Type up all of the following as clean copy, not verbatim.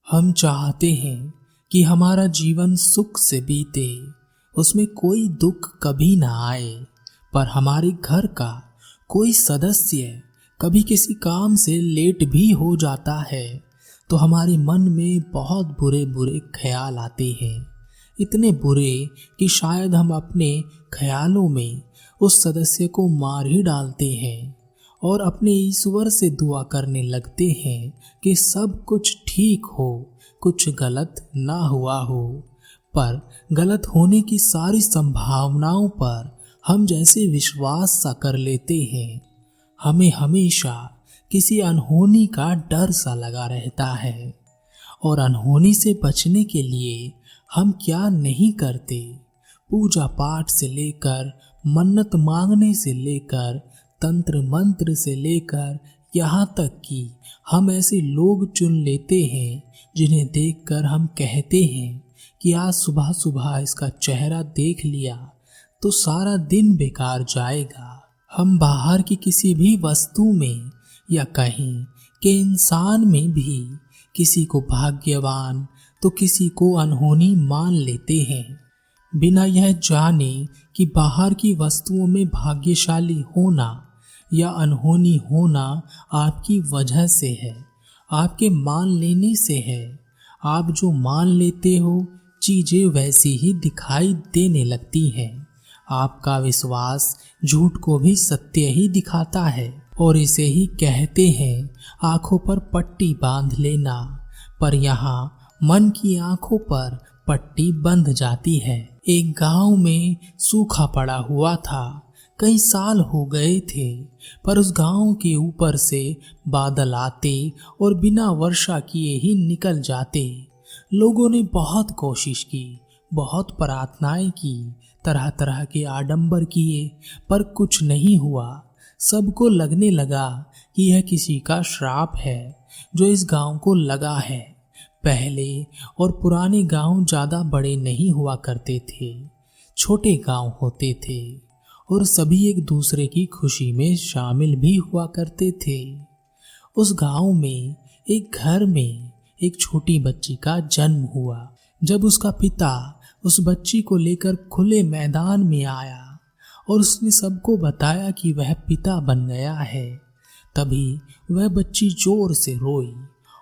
हम चाहते हैं कि हमारा जीवन सुख से बीते, उसमें कोई दुख कभी ना आए। पर हमारे घर का कोई सदस्य कभी किसी काम से लेट भी हो जाता है तो हमारे मन में बहुत बुरे बुरे ख्याल आते हैं। इतने बुरे कि शायद हम अपने ख्यालों में उस सदस्य को मार ही डालते हैं और अपने ईश्वर से दुआ करने लगते हैं कि सब कुछ ठीक हो, कुछ गलत ना हुआ हो। पर गलत होने की सारी संभावनाओं पर हम जैसे विश्वास सा कर लेते हैं। हमें हमेशा किसी अनहोनी का डर सा लगा रहता है और अनहोनी से बचने के लिए हम क्या नहीं करते। पूजा पाठ से लेकर मन्नत मांगने से लेकर तंत्र मंत्र से लेकर यहाँ तक कि हम ऐसे लोग चुन लेते हैं जिन्हें देखकर हम कहते हैं कि आज सुबह सुबह इसका चेहरा देख लिया तो सारा दिन बेकार जाएगा। हम बाहर की किसी भी वस्तु में या कहीं के इंसान में भी किसी को भाग्यवान तो किसी को अनहोनी मान लेते हैं, बिना यह जाने कि बाहर की वस्तुओं में भाग्यशाली होना या अनहोनी होना आपकी वजह से है, आपके मान लेने से है। आप जो मान लेते हो चीजें वैसी ही दिखाई देने लगती हैं। आपका विश्वास झूठ को भी सत्य ही दिखाता है और इसे ही कहते हैं आंखों पर पट्टी बांध लेना। पर यहाँ मन की आंखों पर पट्टी बंध जाती है। एक गांव में सूखा पड़ा हुआ था, कई साल हो गए थे, पर उस गांव के ऊपर से बादल आते और बिना वर्षा किए ही निकल जाते। लोगों ने बहुत कोशिश की, बहुत प्रार्थनाएं की, तरह तरह के आडंबर किए, पर कुछ नहीं हुआ। सबको लगने लगा कि यह किसी का श्राप है जो इस गांव को लगा है। पहले और पुराने गांव ज़्यादा बड़े नहीं हुआ करते थे, छोटे गांव होते थे और सभी एक दूसरे की खुशी में शामिल भी हुआ करते थे। उस गांव में एक घर में एक छोटी बच्ची का जन्म हुआ। जब उसका पिता उस बच्ची को लेकर खुले मैदान में आया और उसने सबको बताया कि वह पिता बन गया है, तभी वह बच्ची जोर से रोई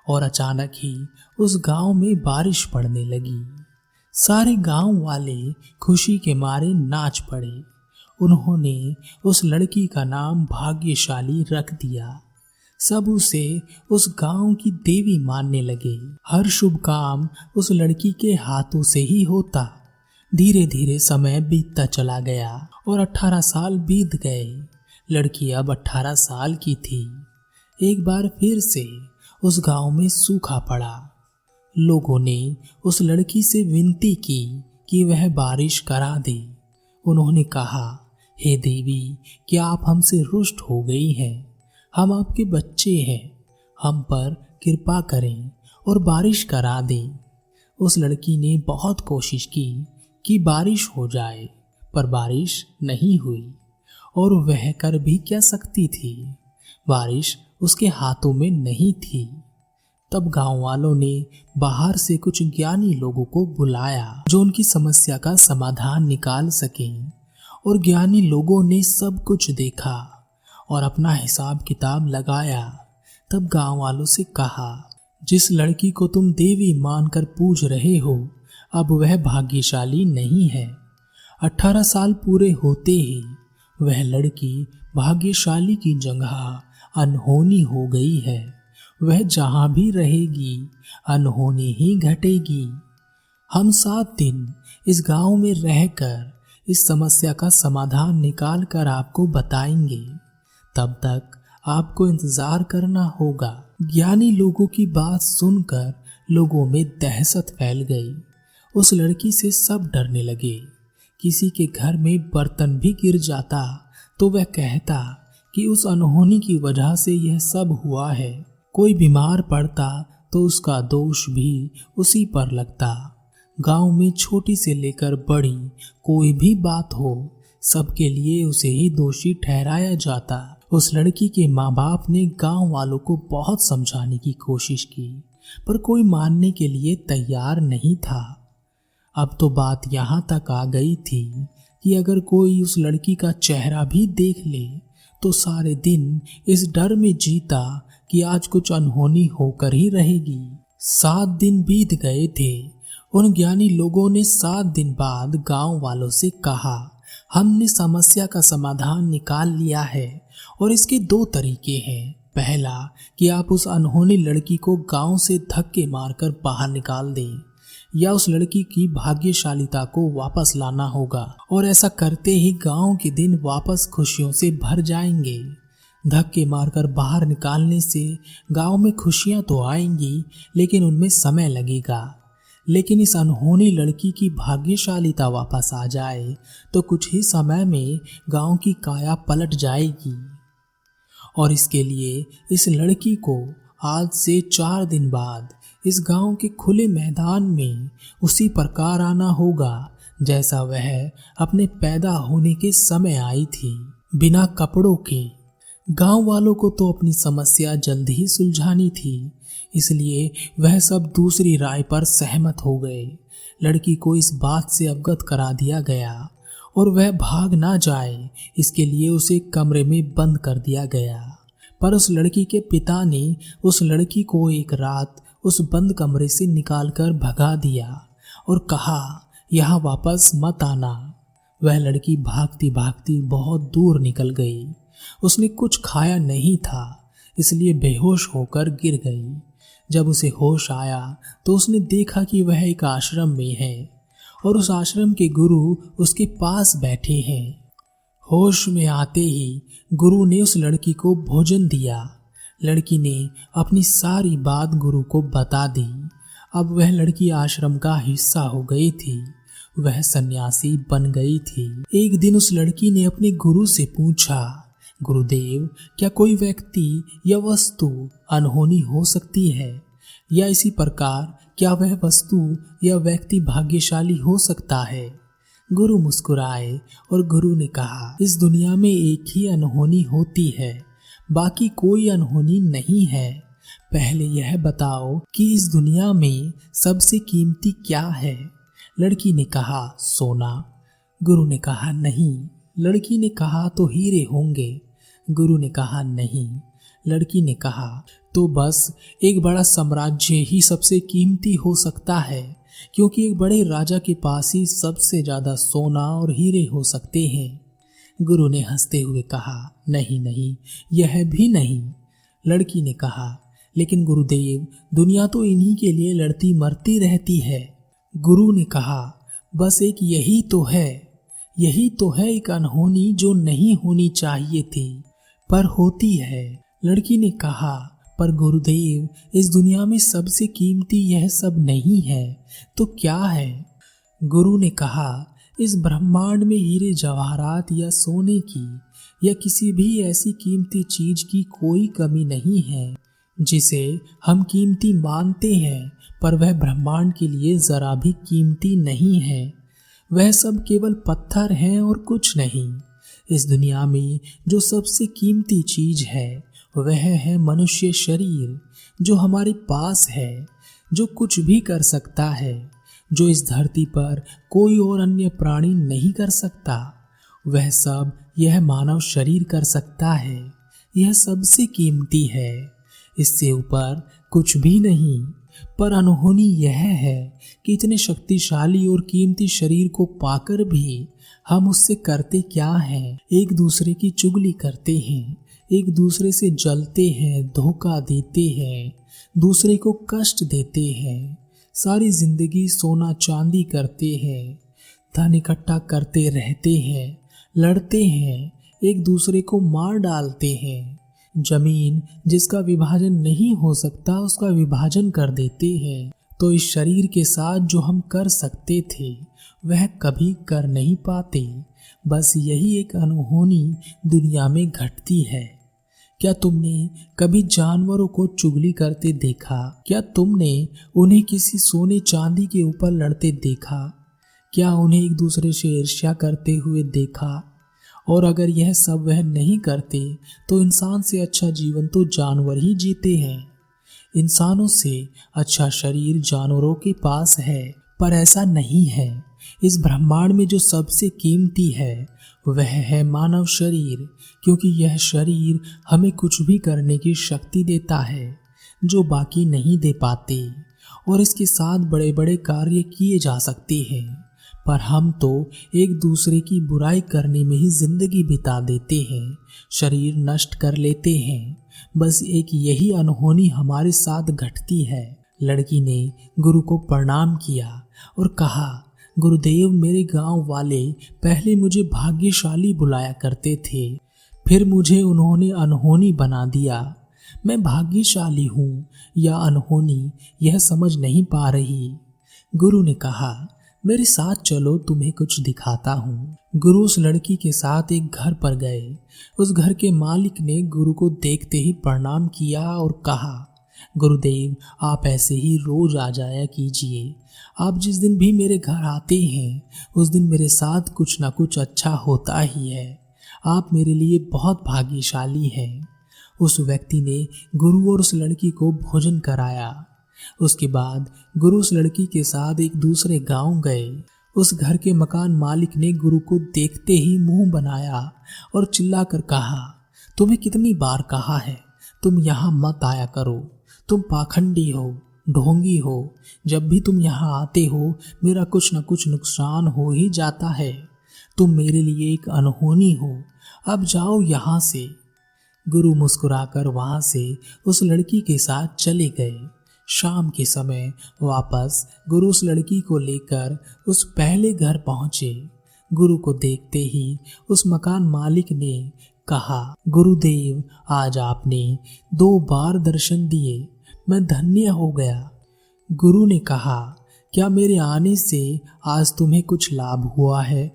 और अचानक ही उस गांव में बारिश पड़ने लगी। सारे गांव वाले खुशी के मारे नाच पड़े। उन्होंने उस लड़की का नाम भाग्यशाली रख दिया। सब उसे उस गांव की देवी मानने लगे। हर शुभ काम उस लड़की के हाथों से ही होता। धीरे धीरे समय बीतता चला गया और 18 साल बीत गए। लड़की अब 18 साल की थी। एक बार फिर से उस गांव में सूखा पड़ा। लोगों ने उस लड़की से विनती की कि वह बारिश करा दे। उन्होंने कहा, हे देवी, क्या आप हमसे रुष्ट हो गई हैं? हम आपके बच्चे हैं, हम पर कृपा करें और बारिश करा दें। उस लड़की ने बहुत कोशिश की कि बारिश हो जाए, पर बारिश नहीं हुई और वह कर भी क्या सकती थी। बारिश उसके हाथों में नहीं थी। तब गांव वालों ने बाहर से कुछ ज्ञानी लोगों को बुलाया जो उनकी समस्या का समाधान निकाल सकें। और ज्ञानी लोगों ने सब कुछ देखा और अपना हिसाब किताब लगाया। तब गांव वालों से कहा, जिस लड़की को तुम देवी मानकर पूज रहे हो, अब वह भाग्यशाली नहीं है। 18 साल पूरे होते ही वह लड़की भाग्यशाली की जगह अनहोनी हो गई है। वह जहाँ भी रहेगी अनहोनी ही घटेगी। हम 7 दिन इस गांव में रहकर इस समस्या का समाधान निकाल कर आपको बताएंगे। तब तक आपको इंतजार करना होगा। ज्ञानी लोगों की बात सुनकर लोगों में दहशत फैल गई। उस लड़की से सब डरने लगे। किसी के घर में बर्तन भी गिर जाता तो वह कहता कि उस अनहोनी की वजह से यह सब हुआ है। कोई बीमार पड़ता तो उसका दोष भी उसी पर लगता। गांव में छोटी से लेकर बड़ी कोई भी बात हो, सबके लिए उसे ही दोषी ठहराया जाता। उस लड़की के माँ बाप ने गांव वालों को बहुत समझाने की कोशिश की, पर कोई मानने के लिए तैयार नहीं था। अब तो बात यहाँ तक आ गई थी कि अगर कोई उस लड़की का चेहरा भी देख ले तो सारे दिन इस डर में जीता कि आज कुछ अनहोनी होकर ही रहेगी। 7 दिन बीत गए थे। उन ज्ञानी लोगों ने 7 दिन बाद गांव वालों से कहा, हमने समस्या का समाधान निकाल लिया है और इसके 2 तरीके हैं। पहला कि आप उस अनहोनी लड़की को गांव से धक्के मारकर बाहर निकाल दें, या उस लड़की की भाग्यशालिता को वापस लाना होगा, और ऐसा करते ही गांव के दिन वापस खुशियों से भर जाएंगे। धक्के मारकर बाहर निकालने से गांव में खुशियां तो आएंगी, लेकिन उनमें समय लगेगा। लेकिन इस अनहोनी लड़की की भाग्यशालिता वापस आ जाए तो कुछ ही समय में गांव की काया पलट जाएगी। और इसके लिए इस लड़की को आज से 4 दिन बाद इस गांव के खुले मैदान में उसी प्रकार आना होगा जैसा वह अपने पैदा होने के समय आई थी, बिना कपड़ों के। गांव वालों को तो अपनी समस्या जल्द ही सुलझानी थी, इसलिए वह सब दूसरी राय पर सहमत हो गए। लड़की को इस बात से अवगत करा दिया गया और वह भाग ना जाए इसके लिए उसे कमरे में बंद कर दिया गया। पर उस लड़की के पिता ने उस लड़की को एक रात उस बंद कमरे से निकालकर भगा दिया और कहा, यहाँ वापस मत आना। वह लड़की भागती भागती बहुत दूर निकल गई। उसने कुछ खाया नहीं था, इसलिए बेहोश होकर गिर गई। जब उसे होश आया तो उसने देखा कि वह एक आश्रम में है और उस आश्रम के गुरु उसके पास बैठे हैं। होश में आते ही गुरु ने उस लड़की को भोजन दिया। लड़की ने अपनी सारी बात गुरु को बता दी। अब वह लड़की आश्रम का हिस्सा हो गई थी, वह सन्यासी बन गई थी। एक दिन उस लड़की ने अपने गुरु से पूछा, गुरुदेव, क्या कोई व्यक्ति या वस्तु अनहोनी हो सकती है, या इसी प्रकार क्या वह वस्तु या व्यक्ति भाग्यशाली हो सकता है? गुरु मुस्कुराए और गुरु ने कहा, इस दुनिया में एक ही अनहोनी होती है, बाकी कोई अनहोनी नहीं है। पहले यह बताओ कि इस दुनिया में सबसे कीमती क्या है? लड़की ने कहा, सोना। गुरु ने कहा, नहीं। लड़की ने कहा, तो हीरे होंगे। गुरु ने कहा, नहीं। लड़की ने कहा, तो बस एक बड़ा साम्राज्य ही सबसे कीमती हो सकता है, क्योंकि एक बड़े राजा के पास ही सबसे ज्यादा सोना और हीरे हो सकते हैं। गुरु ने हंसते हुए कहा, नहीं नहीं, यह भी नहीं। लड़की ने कहा, लेकिन गुरुदेव, दुनिया तो इन्हीं के लिए लड़ती मरती रहती है। गुरु ने कहा, बस एक यही तो है एक अनहोनी जो नहीं होनी चाहिए थी पर होती है। लड़की ने कहा, पर गुरुदेव, इस दुनिया में सबसे कीमती यह सब नहीं है तो क्या है? गुरु ने कहा, इस ब्रह्मांड में हीरे जवाहरात या सोने की या किसी भी ऐसी कीमती चीज की कोई कमी नहीं है जिसे हम कीमती मानते हैं, पर वह ब्रह्मांड के लिए जरा भी कीमती नहीं है। वह सब केवल पत्थर हैं और कुछ नहीं। इस दुनिया में जो सबसे कीमती चीज है वह है मनुष्य शरीर, जो हमारे पास है, जो कुछ भी कर सकता है, जो इस धरती पर कोई और अन्य प्राणी नहीं कर सकता। वह सब यह मानव शरीर कर सकता है। यह सबसे कीमती है, इससे ऊपर कुछ भी नहीं। पर अनहोनी यह है कि इतने शक्तिशाली और कीमती शरीर को पाकर भी हम उससे करते क्या हैं? एक दूसरे की चुगली करते हैं, एक दूसरे से जलते हैं, धोखा देते हैं, दूसरे को कष्ट देते हैं, सारी जिंदगी सोना चांदी करते हैं, धन इकट्ठा करते रहते हैं, लड़ते हैं, एक दूसरे को मार डालते हैं, जमीन जिसका विभाजन नहीं हो सकता उसका विभाजन कर देते हैं। तो इस शरीर के साथ जो हम कर सकते थे वह कभी कर नहीं पाते। बस यही एक अनहोनी दुनिया में घटती है। क्या तुमने कभी जानवरों को चुगली करते देखा? क्या तुमने उन्हें किसी सोने चांदी के ऊपर लड़ते देखा? क्या उन्हें एक दूसरे से ईर्ष्या करते हुए देखा? और अगर यह सब वह नहीं करते तो इंसान से अच्छा जीवन तो जानवर ही जीते हैं। इंसानों से अच्छा शरीर जानवरों के पास है, पर ऐसा नहीं है। इस ब्रह्मांड में जो सबसे कीमती है वह है मानव शरीर, क्योंकि यह शरीर हमें कुछ भी करने की शक्ति देता है जो बाकी नहीं दे पाते, और इसके साथ बड़े बड़े कार्य किए जा सकते हैं। पर हम तो एक दूसरे की बुराई करने में ही जिंदगी बिता देते हैं, शरीर नष्ट कर लेते हैं। बस एक यही अनहोनी हमारे साथ घटती है। लड़की ने गुरु को प्रणाम किया और कहा, गुरुदेव, मेरे गांव वाले पहले मुझे भाग्यशाली बुलाया करते थे, फिर मुझे उन्होंने अनहोनी बना दिया। मैं भाग्यशाली हूँ या अनहोनी यह समझ नहीं पा रही। गुरु ने कहा, मेरे साथ चलो, तुम्हें कुछ दिखाता हूँ। गुरु उस लड़की के साथ एक घर पर गए। उस घर के मालिक ने गुरु को देखते ही प्रणाम किया और कहा, गुरुदेव, आप ऐसे ही रोज आ जाया कीजिए। आप जिस दिन भी मेरे घर आते हैं उस दिन मेरे साथ कुछ ना कुछ अच्छा होता ही है। आप मेरे लिए बहुत भाग्यशाली हैं। उस व्यक्ति ने गुरु और उस लड़की को भोजन कराया। उसके बाद गुरु उस लड़की के साथ एक दूसरे गांव गए। उस घर के मकान मालिक ने गुरु को देखते ही मुंह बनाया और चिल्लाकर कहा, तुम्हें कितनी बार कहा है तुम यहाँ मत आया करो। तुम पाखंडी हो, ढोंगी हो। जब भी तुम यहाँ आते हो मेरा कुछ न कुछ नुकसान हो ही जाता है। तुम मेरे लिए एक अनहोनी हो। अब जाओ यहाँ से। गुरु मुस्कुराकर वहां से उस लड़की के साथ चले गए। शाम के समय वापस गुरु उस लड़की को लेकर उस पहले घर पहुंचे। गुरु को देखते ही उस मकान मालिक ने कहा, गुरुदेव, आज आपने 2 बार दर्शन दिए, मैं धन्य हो गया। गुरु ने कहा, क्या मेरे आने से आज तुम्हें कुछ लाभ हुआ है?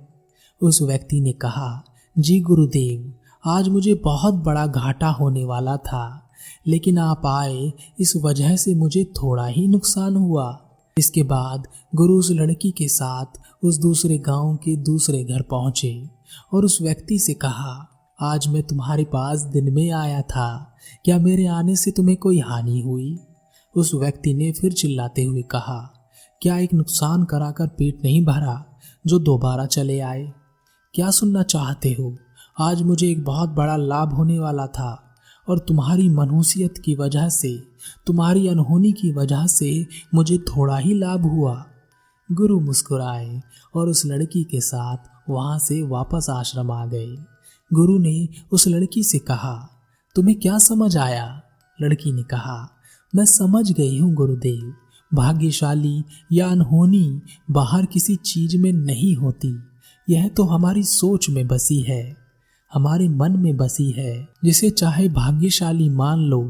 उस व्यक्ति ने कहा, जी गुरुदेव, आज मुझे बहुत बड़ा घाटा होने वाला था, लेकिन आप आए इस वजह से मुझे थोड़ा ही नुकसान हुआ। इसके बाद गुरु उस लड़की के साथ उस दूसरे गांव के दूसरे घर पहुंचे और उस व्यक्ति से कहा, आज मैं तुम्हारे पास दिन में आया था, क्या मेरे आने से तुम्हें कोई हानि हुई? उस व्यक्ति ने फिर चिल्लाते हुए कहा, क्या एक नुकसान कराकर पेट नहीं भरा जो दोबारा चले आए? क्या सुनना चाहते हो? आज मुझे एक बहुत बड़ा लाभ होने वाला था और तुम्हारी मनहूसियत की वजह से, तुम्हारी अनहोनी की वजह से मुझे थोड़ा ही लाभ हुआ। गुरु मुस्कुराए और उस लड़की के साथ वहां से वापस आश्रम आ गए। गुरु ने उस लड़की से कहा, तुम्हें क्या समझ आया? लड़की ने कहा, मैं समझ गई हूँ गुरुदेव, भाग्यशाली या अनहोनी बाहर किसी चीज में नहीं होती, यह तो हमारी सोच में बसी है, हमारे मन में बसी है। जिसे चाहे भाग्यशाली मान लो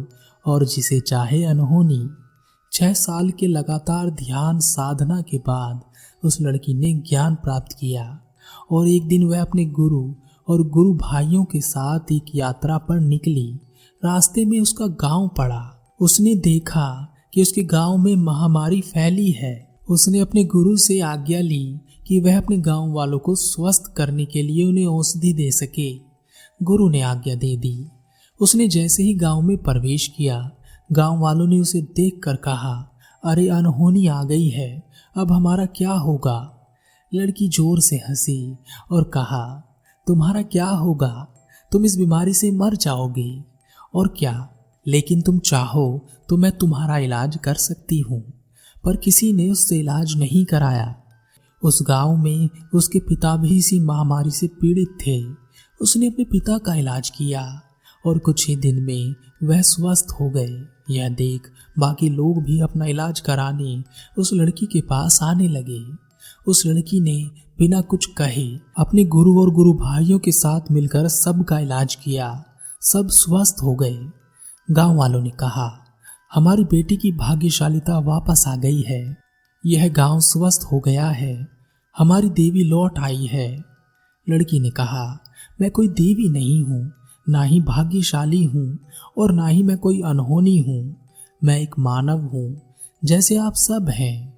और जिसे चाहे अनहोनी। 6 साल के लगातार ध्यान साधना के बाद उस लड़की ने ज्ञान प्राप्त किया और एक दिन वह अपने गुरु और गुरु भाइयों के साथ एक यात्रा पर निकली। रास्ते में उसका गांव पड़ा। उसने देखा कि उसके गांव में महामारी फैली है। उसने अपने गुरु से आज्ञा ली कि वह अपने गांव वालों को स्वस्थ करने के लिए उन्हें औषधि दे सके। गुरु ने आज्ञा दे दी। उसने जैसे ही गांव में प्रवेश किया, गांव वालों ने उसे देखकर कहा, अरे अनहोनी आ गई है, अब हमारा क्या होगा? लड़की जोर से हंसी और कहा, तुम्हारा क्या होगा? तुम इस बीमारी से मर जाओगे। और क्या, लेकिन तुम चाहो तो मैं तुम्हारा इलाज कर सकती हूँ। पर किसी ने उससे इलाज नहीं कराया। उस गांव में उसके पिता भी इसी महामारी से पीड़ित थे। उसने अपने पिता का इलाज किया और कुछ ही दिन में वह स्वस्थ हो गए। यह देख बाकी लोग भी अपना इलाज कराने उस लड़की के पास आने लगे। उस लड़की ने बिना कुछ कहे अपने गुरु और गुरु भाइयों के साथ मिलकर सबका इलाज किया। सब स्वस्थ हो गए। गांव वालों ने कहा, हमारी बेटी की भाग्यशालिता वापस आ गई है। यह गांव स्वस्थ हो गया है। हमारी देवी लौट आई है। लड़की ने कहा, मैं कोई देवी नहीं हूँ, ना ही भाग्यशाली हूँ और ना ही मैं कोई अनहोनी हूँ। मैं एक मानव हूँ, जैसे आप सब हैं।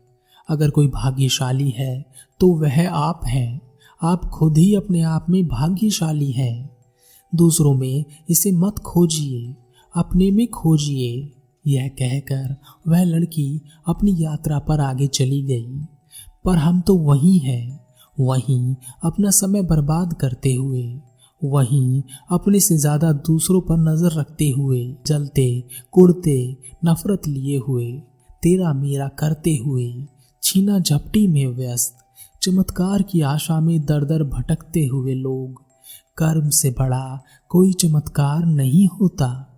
अगर कोई भाग्यशाली है तो वह आप हैं। आप खुद ही अपने आप में भाग्यशाली हैं। दूसरों में इसे मत खोजिए, अपने में खोजिए। यह कहकर वह लड़की अपनी यात्रा पर आगे चली गई। पर हम तो वहीं हैं, वहीं अपना समय बर्बाद करते हुए, वहीं अपने से ज्यादा दूसरों पर नजर रखते हुए, जलते कुड़ते नफरत लिए हुए, तेरा मेरा करते हुए, छीना झपटी में व्यस्त, चमत्कार की आशा में दर दर भटकते हुए लोग। कर्म से बड़ा कोई चमत्कार नहीं होता।